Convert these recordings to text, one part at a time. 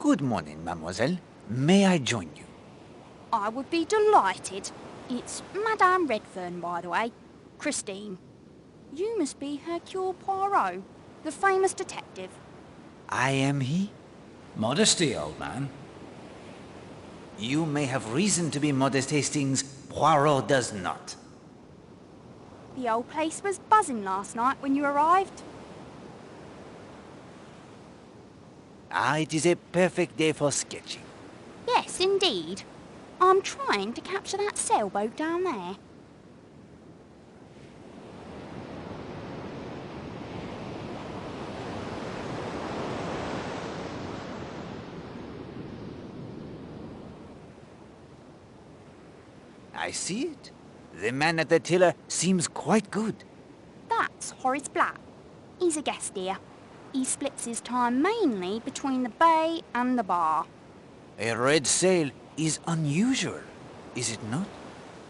Good morning, mademoiselle. May I join you? I would be delighted. It's Madame Redfern, by the way. Christine. You must be Hercule Poirot, the famous detective. I am he? Modesty, old man. You may have reason to be modest, Hastings. Poirot does not. The old place was buzzing last night when you arrived. Ah, it is a perfect day for sketching. Yes, indeed. I'm trying to capture that sailboat down there. I see it. The man at the tiller seems quite good. That's Horace Black. He's a guest here. He splits his time mainly between the bay and the bar. A red sail is unusual, is it not?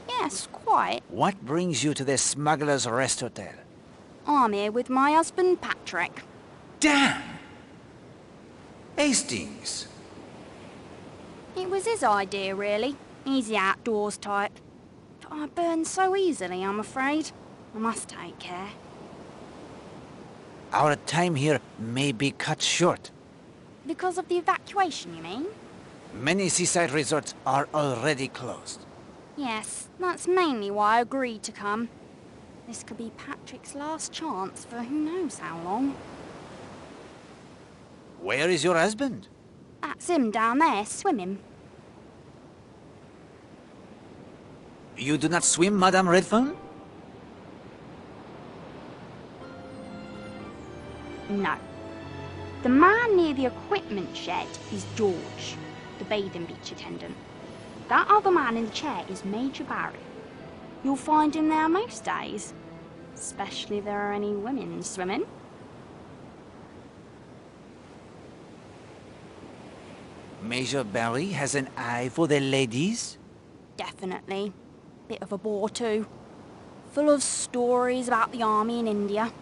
Yes, quite. What brings you to the Smuggler's Rest Hotel? I'm here with my husband, Patrick. Damn! Hastings! It was his idea, really. He's the outdoors type. But I burn so easily, I'm afraid. I must take care. Our time here may be cut short. Because of the evacuation, you mean? Many seaside resorts are already closed. Yes, that's mainly why I agreed to come. This could be Patrick's last chance for who knows how long. Where is your husband? That's him down there, swimming. You do not swim, Madame Redfern? No. The man near the equipment shed is George, the bathing beach attendant. That other man in the chair is Major Barry. You'll find him there most days, especially if there are any women swimming. Major Barry has an eye for the ladies? Definitely. Bit of a bore too. Full of stories about the army in India.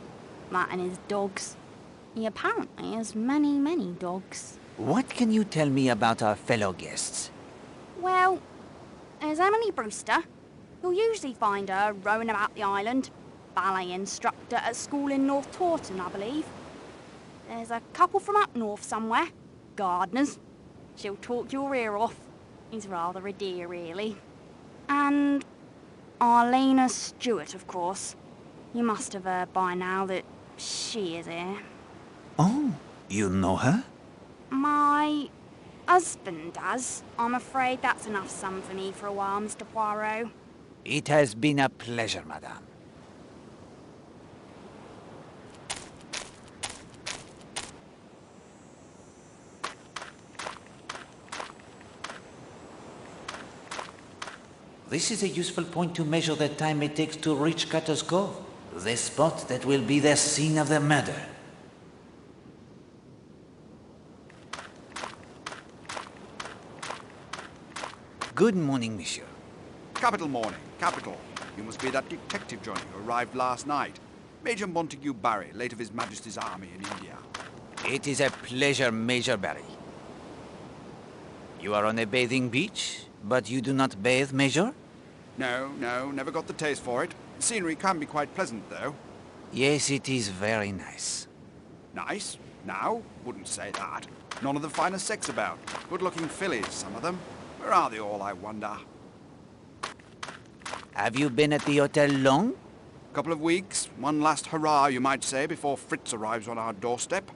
That and his dogs. He apparently has many, many dogs. What can you tell me about our fellow guests? Well, there's Emily Brewster. You'll usually find her rowing about the island. Ballet instructor at school in North Taunton, I believe. There's a couple from up north somewhere. Gardeners. She'll talk your ear off. He's rather a dear, really. And Arlena Stewart, of course. You must have heard by now that she is here. Oh, you know her? My husband does. I'm afraid that's enough sum for me for a while, Mr. Poirot. It has been a pleasure, madame. This is a useful point to measure the time it takes to reach Cutter's Cove, the spot that will be the scene of the murder. Good morning, monsieur. Capital morning, capital. You must be that detective Johnny who arrived last night. Major Montague Barry, late of His Majesty's Army in India. It is a pleasure, Major Barry. You are on a bathing beach, but you do not bathe, Major? No, never got the taste for it. The scenery can be quite pleasant, though. Yes, it is very nice. Nice? Now? Wouldn't say that. None of the finest sex about. Good-looking fillies, some of them. Where are they all, I wonder? Have you been at the hotel long? Couple of weeks. One last hurrah, you might say, before Fritz arrives on our doorstep.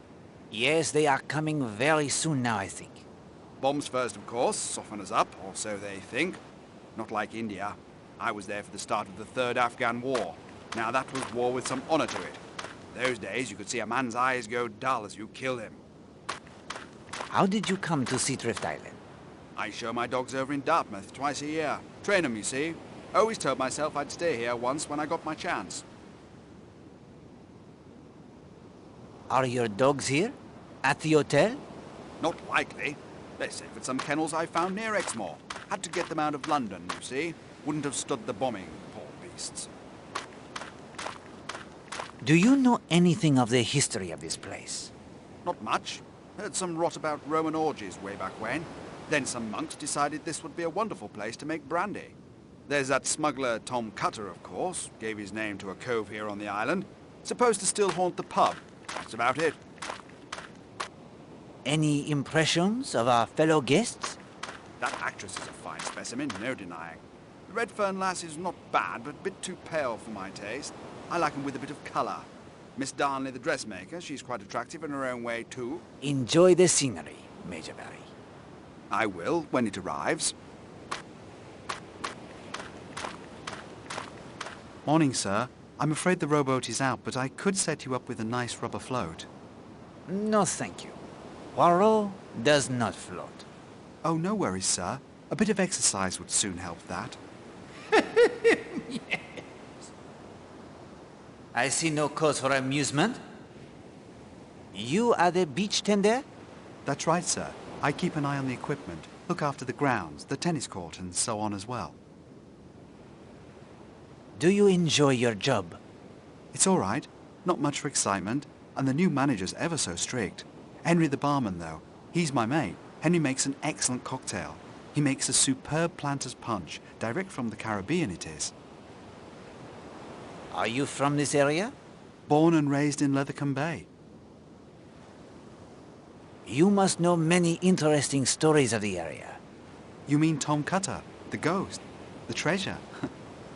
Yes, they are coming very soon now, I think. Bombs first, of course, soften us up, or so they think. Not like India. I was there for the start of the Third Afghan War. Now that was war with some honor to it. Those days you could see a man's eyes go dull as you killed him. How did you come to Seatrift Island? I show my dogs over in Dartmouth twice a year. Train 'em, you see. Always told myself I'd stay here once when I got my chance. Are your dogs here? At the hotel? Not likely. They're safe at some kennels I found near Exmoor. Had to get them out of London, you see. Wouldn't have stood the bombing, poor beasts. Do you know anything of the history of this place? Not much. Heard some rot about Roman orgies way back when. Then some monks decided this would be a wonderful place to make brandy. There's that smuggler Tom Cutter, of course, gave his name to a cove here on the island. Supposed to still haunt the pub. That's about it. Any impressions of our fellow guests? That actress is a fine specimen, no denying. The Redfern lass is not bad, but a bit too pale for my taste. I like 'em with a bit of colour. Miss Darnley, the dressmaker, she's quite attractive in her own way, too. Enjoy the scenery, Major Barry. I will, when it arrives. Morning, sir. I'm afraid the rowboat is out, but I could set you up with a nice rubber float. No, thank you. Poirot does not float. Oh, no worries, sir. A bit of exercise would soon help that. I see no cause for amusement. You are the beach tender? That's right, sir. I keep an eye on the equipment, look after the grounds, the tennis court, and so on as well. Do you enjoy your job? It's all right. Not much for excitement, and the new manager's ever so strict. Henry the barman, though, he's my mate. Henry makes an excellent cocktail. He makes a superb planter's punch, direct from the Caribbean it is. Are you from this area? Born and raised in Lethercombe Bay. You must know many interesting stories of the area. You mean Tom Cutter, the ghost, the treasure?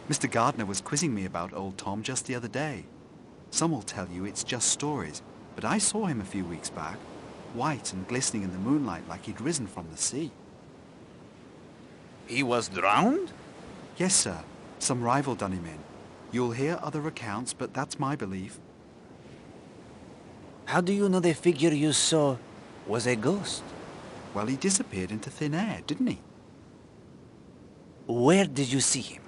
Mr. Gardner was quizzing me about old Tom just the other day. Some will tell you it's just stories, but I saw him a few weeks back, white and glistening in the moonlight like he'd risen from the sea. He was drowned? Yes, sir. Some rival done him in. You'll hear other accounts, but that's my belief. How do you know the figure you saw was a ghost? Well, he disappeared into thin air, didn't he? Where did you see him?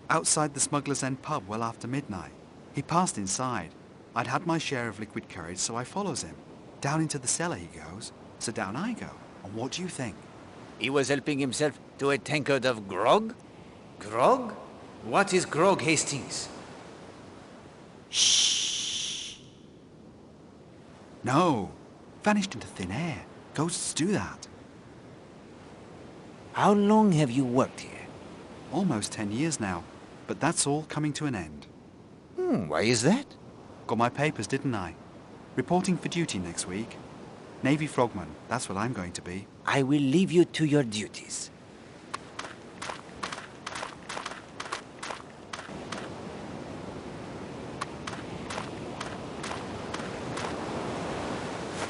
Outside the Smuggler's End pub well after midnight. He passed inside. I'd had my share of liquid courage, so I follows him. Down into the cellar he goes, so down I go. And what do you think? He was helping himself to a tankard of grog? Grog? What is grog, Hastings? Shh! No! Vanished into thin air. Ghosts do that. How long have you worked here? Almost 10 years now, but that's all coming to an end. Why is that? Got my papers, didn't I? Reporting for duty next week. Navy frogman, that's what I'm going to be. I will leave you to your duties.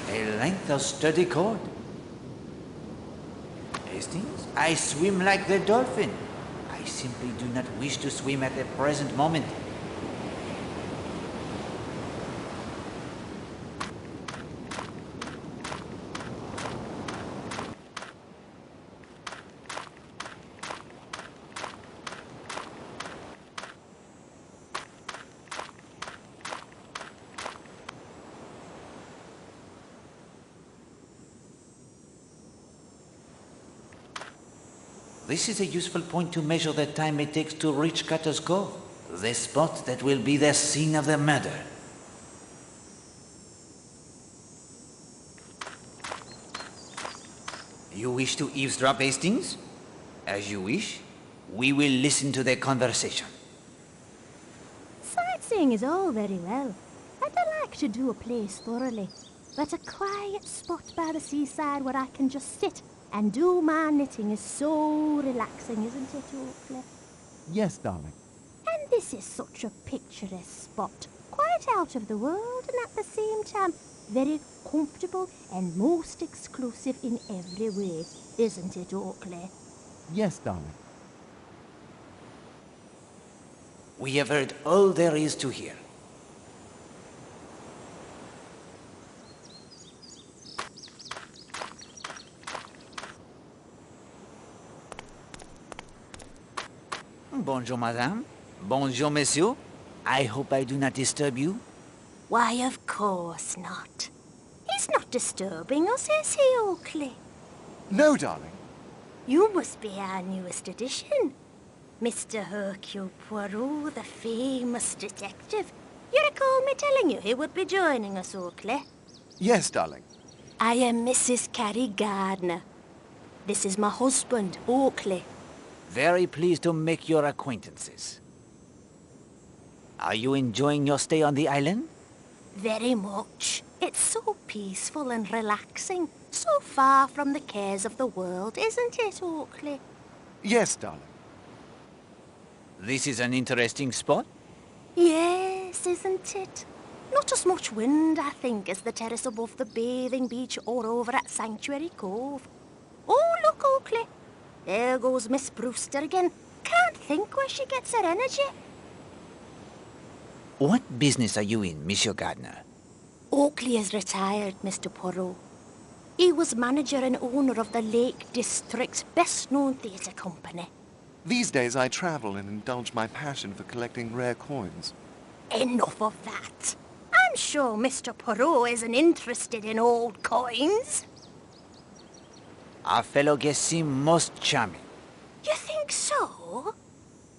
A length of sturdy cord. Hastings, I swim like the dolphin. I simply do not wish to swim at the present moment. This is a useful point to measure the time it takes to reach Cutter's Cove, the spot that will be the scene of the murder. You wish to eavesdrop, Hastings? As you wish. We will listen to the conversation. Sightseeing is all very well, and I like to do a place thoroughly. But a quiet spot by the seaside where I can just sit and do my knitting is so relaxing, isn't it, Oakley? Yes, darling. And this is such a picturesque spot, quite out of the world and at the same time very comfortable and most exclusive in every way, isn't it, Oakley? Yes, darling. We have heard all there is to hear. Bonjour, madame. Bonjour, monsieur. I hope I do not disturb you. Why, of course not. He's not disturbing us, is he, Oakley? No, darling. You must be our newest addition. Mr. Hercule Poirot, the famous detective. You recall me telling you he would be joining us, Oakley? Yes, darling. I am Mrs. Carrie Gardner. This is my husband, Oakley. Very pleased to make your acquaintances. Are you enjoying your stay on the island? Very much. It's so peaceful and relaxing. So far from the cares of the world, isn't it, Oakley? Yes, darling. This is an interesting spot. Yes, isn't it? Not as much wind, I think, as the terrace above the bathing beach or over at Sanctuary Cove. Oh, look, Oakley. There goes Miss Brewster again. Can't think where she gets her energy. What business are you in, Monsieur Gardner? Oakley is retired, Mr. Poirot. He was manager and owner of the Lake District's best-known theatre company. These days I travel and indulge my passion for collecting rare coins. Enough of that. I'm sure Mr. Poirot isn't interested in old coins. Our fellow guests seem most charming. You think so?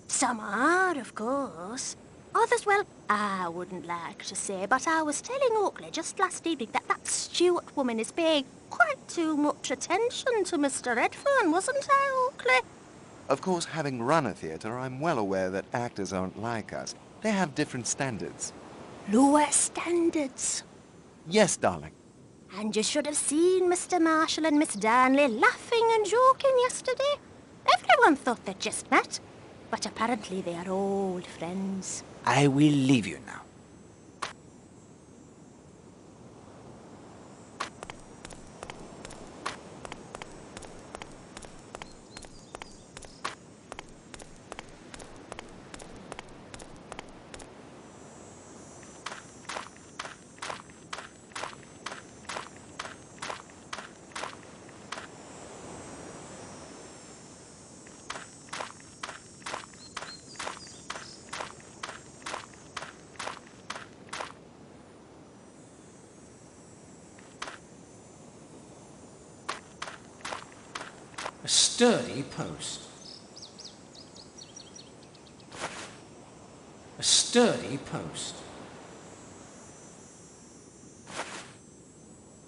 Some are, of course. Others, well, I wouldn't like to say, but I was telling Oakley just last evening that Stewart woman is paying quite too much attention to Mr. Redfern, wasn't I, Oakley? Of course, having run a theatre, I'm well aware that actors aren't like us. They have different standards. Lower standards. Yes, darling. And you should have seen Mr. Marshall and Miss Darnley laughing and joking yesterday. Everyone thought they'd just met, but apparently they are old friends. I will leave you now. A sturdy post. A sturdy post.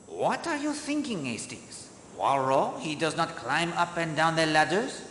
What are you thinking, Hastings? Poirot, he does not climb up and down the ladders?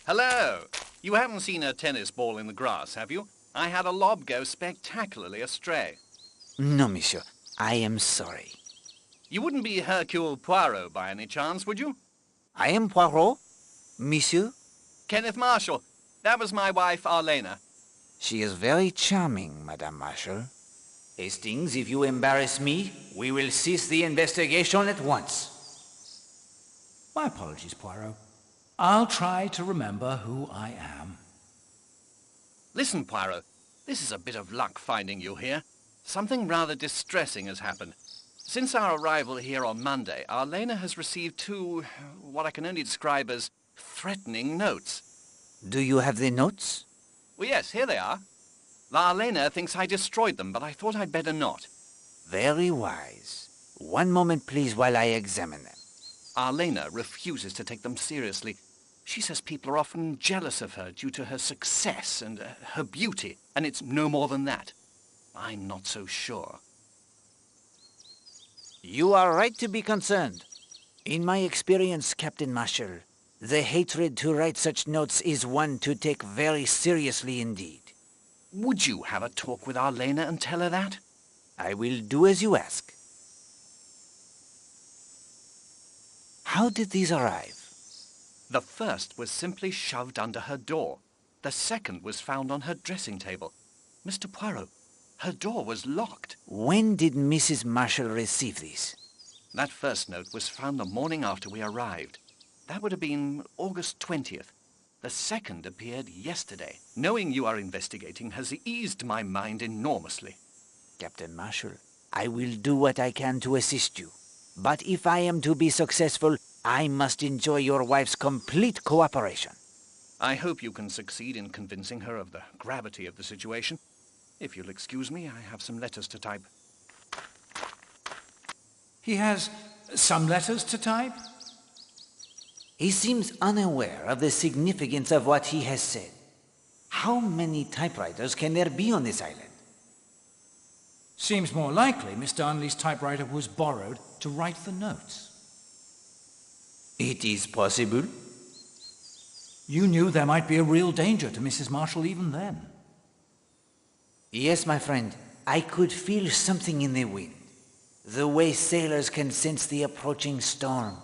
Hello! You haven't seen a tennis ball in the grass, have you? I had a lob go spectacularly astray. No, monsieur. I am sorry. You wouldn't be Hercule Poirot by any chance, would you? I am Poirot. Monsieur? Kenneth Marshall. That was my wife, Arlena. She is very charming, Madame Marshall. Hastings, if you embarrass me, we will cease the investigation at once. My apologies, Poirot. I'll try to remember who I am. Listen, Poirot. This is a bit of luck finding you here. Something rather distressing has happened. Since our arrival here on Monday, Arlena has received two, what I can only describe as threatening notes. Do you have the notes? Well, yes, here they are. Arlena thinks I destroyed them, but I thought I'd better not. Very wise. One moment, please, while I examine them. Arlena refuses to take them seriously. She says people are often jealous of her due to her success and her beauty, and it's no more than that. I'm not so sure. You are right to be concerned. In my experience, Captain Marshall, The hatred to write such notes is one to take very seriously indeed. Would you have a talk with our Lena and tell her that? I will do as you ask. How did these arrive? The first was simply shoved under her door. The second was found on her dressing table. Mr. Poirot, her door was locked. When did Mrs. Marshall receive these? That first note was found the morning after we arrived. That would have been August 20th. The second appeared yesterday. Knowing you are investigating has eased my mind enormously. Captain Marshall, I will do what I can to assist you. But if I am to be successful, I must enjoy your wife's complete cooperation. I hope you can succeed in convincing her of the gravity of the situation. If you'll excuse me, I have some letters to type. He has some letters to type? He seems unaware of the significance of what he has said. How many typewriters can there be on this island? Seems more likely Miss Darnley's typewriter was borrowed to write the notes. It is possible. You knew there might be a real danger to Mrs. Marshall even then. Yes, my friend. I could feel something in the wind. The way sailors can sense the approaching storm.